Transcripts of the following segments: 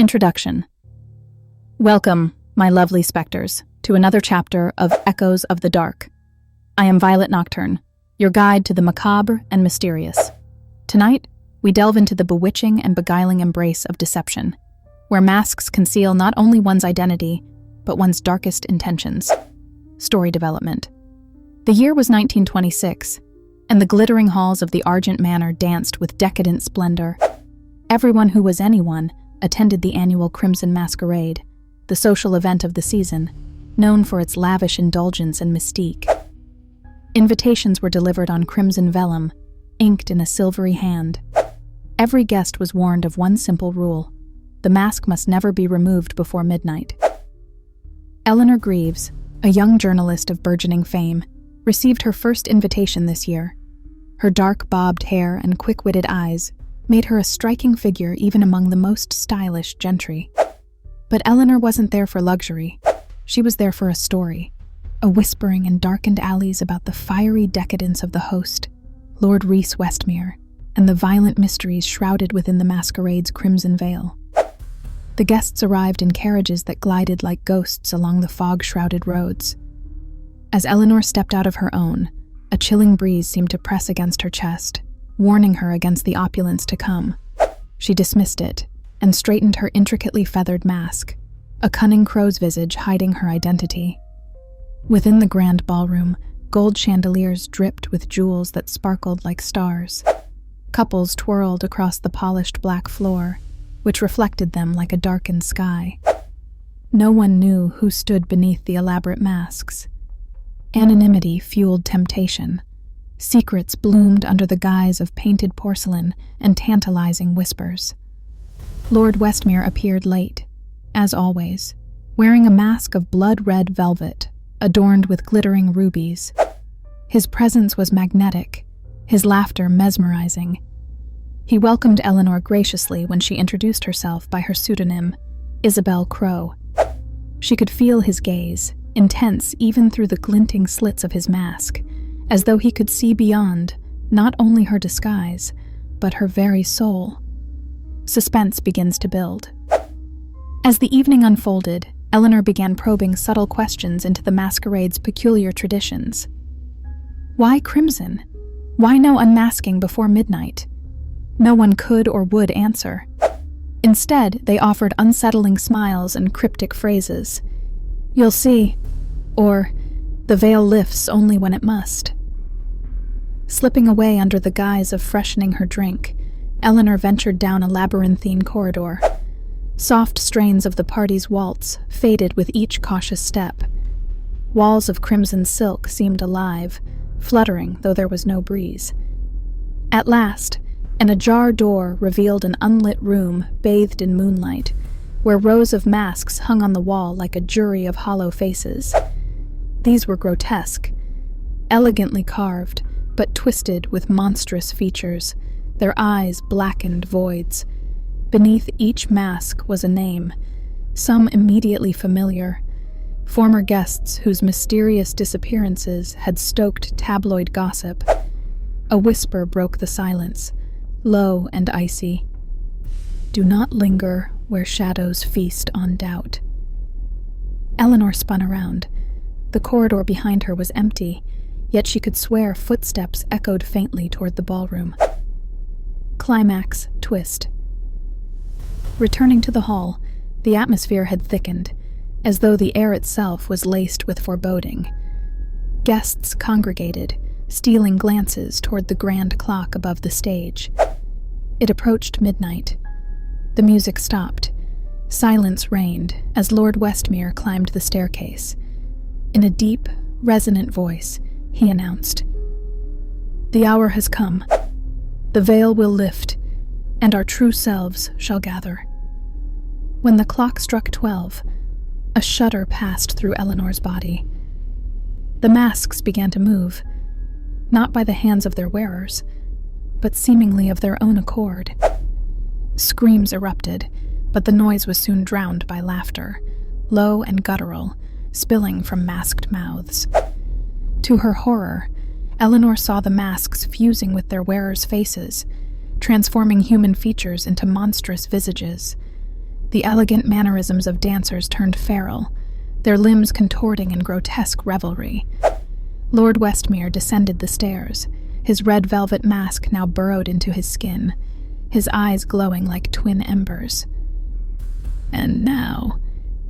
Introduction. Welcome, my lovely specters, to another chapter of Echoes of the Dark. I am Violet Nocturne, your guide to the macabre and mysterious. Tonight, we delve into the bewitching and beguiling embrace of deception, where masks conceal not only one's identity, but one's darkest intentions. Story development. The year was 1926, and the glittering halls of the Argent Manor danced with decadent splendor. Everyone who was anyone attended the annual Crimson Masquerade, the social event of the season, known for its lavish indulgence and mystique. Invitations were delivered on crimson vellum, inked in a silvery hand. Every guest was warned of one simple rule: the mask must never be removed before midnight. Eleanor Greaves, a young journalist of burgeoning fame, received her first invitation this year. Her dark bobbed hair and quick-witted eyes made her a striking figure even among the most stylish gentry. But Eleanor wasn't there for luxury. She was there for a story, a whispering in darkened alleys about the fiery decadence of the host, Lord Rhys Westmere, and the violent mysteries shrouded within the masquerade's crimson veil. The guests arrived in carriages that glided like ghosts along the fog-shrouded roads. As Eleanor stepped out of her own, a chilling breeze seemed to press against her chest, warning her against the opulence to come. She dismissed it and straightened her intricately feathered mask, a cunning crow's visage hiding her identity. Within the grand ballroom, gold chandeliers dripped with jewels that sparkled like stars. Couples twirled across the polished black floor, which reflected them like a darkened sky. No one knew who stood beneath the elaborate masks. Anonymity fueled temptation. Secrets bloomed under the guise of painted porcelain and tantalizing whispers. Lord Westmere appeared late, as always, wearing a mask of blood-red velvet, adorned with glittering rubies. His presence was magnetic, his laughter mesmerizing. He welcomed Eleanor graciously when she introduced herself by her pseudonym, Isabel Crow. She could feel his gaze, intense even through the glinting slits of his mask, as though he could see beyond not only her disguise, but her very soul. Suspense begins to build. As the evening unfolded, Eleanor began probing subtle questions into the masquerade's peculiar traditions. Why crimson? Why no unmasking before midnight? No one could or would answer. Instead, they offered unsettling smiles and cryptic phrases. "You'll see," or "The veil lifts only when it must." Slipping away under the guise of freshening her drink, Eleanor ventured down a labyrinthine corridor. Soft strains of the party's waltz faded with each cautious step. Walls of crimson silk seemed alive, fluttering though there was no breeze. At last, an ajar door revealed an unlit room bathed in moonlight, where rows of masks hung on the wall like a jury of hollow faces. These were grotesque, elegantly carved, but twisted with monstrous features, their eyes blackened voids. Beneath each mask was a name, some immediately familiar, former guests whose mysterious disappearances had stoked tabloid gossip. A whisper broke the silence, low and icy. "Do not linger where shadows feast on doubt." Eleanor spun around. The corridor behind her was empty, yet she could swear footsteps echoed faintly toward the ballroom. Climax, twist. Returning to the hall, the atmosphere had thickened, as though the air itself was laced with foreboding. Guests congregated, stealing glances toward the grand clock above the stage. It approached midnight. The music stopped. Silence reigned as Lord Westmere climbed the staircase. In a deep, resonant voice, he announced, "The hour has come. The veil will lift, and our true selves shall gather." When the clock struck 12, a shudder passed through Eleanor's body. The masks began to move, not by the hands of their wearers, but seemingly of their own accord. Screams erupted, but the noise was soon drowned by laughter, low and guttural, spilling from masked mouths. To her horror, Eleanor saw the masks fusing with their wearers' faces, transforming human features into monstrous visages. The elegant mannerisms of dancers turned feral, their limbs contorting in grotesque revelry. Lord Westmere descended the stairs, his red velvet mask now burrowed into his skin, his eyes glowing like twin embers. "And now,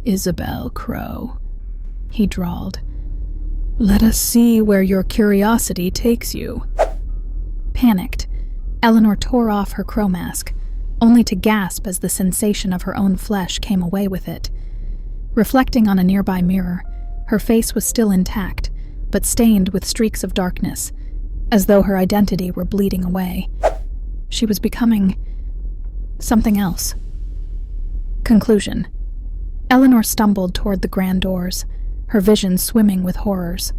Isabel Crow," he drawled. "Let us see where your curiosity takes you." Panicked, Eleanor tore off her crow mask, only to gasp as the sensation of her own flesh came away with it. Reflecting on a nearby mirror, her face was still intact, but stained with streaks of darkness, as though her identity were bleeding away. She was becoming something else. Conclusion. Eleanor stumbled toward the grand doors, her vision swimming with horrors.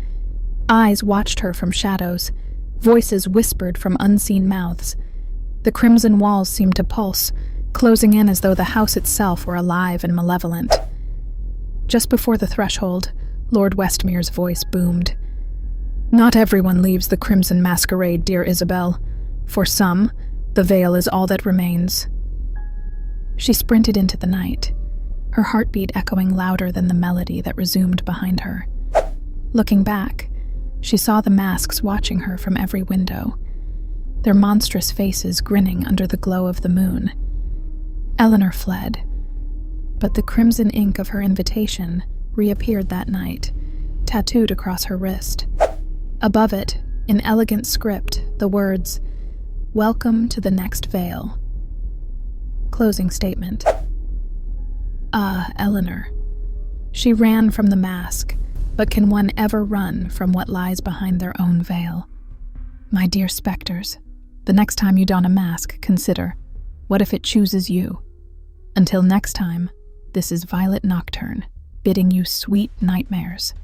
Eyes watched her from shadows, voices whispered from unseen mouths. The crimson walls seemed to pulse, closing in as though the house itself were alive and malevolent. Just before the threshold, Lord Westmere's voice boomed. "Not everyone leaves the crimson masquerade, dear Isabel. For some, the veil is all that remains." She sprinted into the night, her heartbeat echoing louder than the melody that resumed behind her. Looking back, she saw the masks watching her from every window, their monstrous faces grinning under the glow of the moon. Eleanor fled, but the crimson ink of her invitation reappeared that night, tattooed across her wrist. Above it, in elegant script, the words, "Welcome to the next veil." Closing statement. Ah, Eleanor. She ran from the mask, but can one ever run from what lies behind their own veil? My dear specters, the next time you don a mask, consider, what if it chooses you? Until next time, this is Violet Nocturne, bidding you sweet nightmares.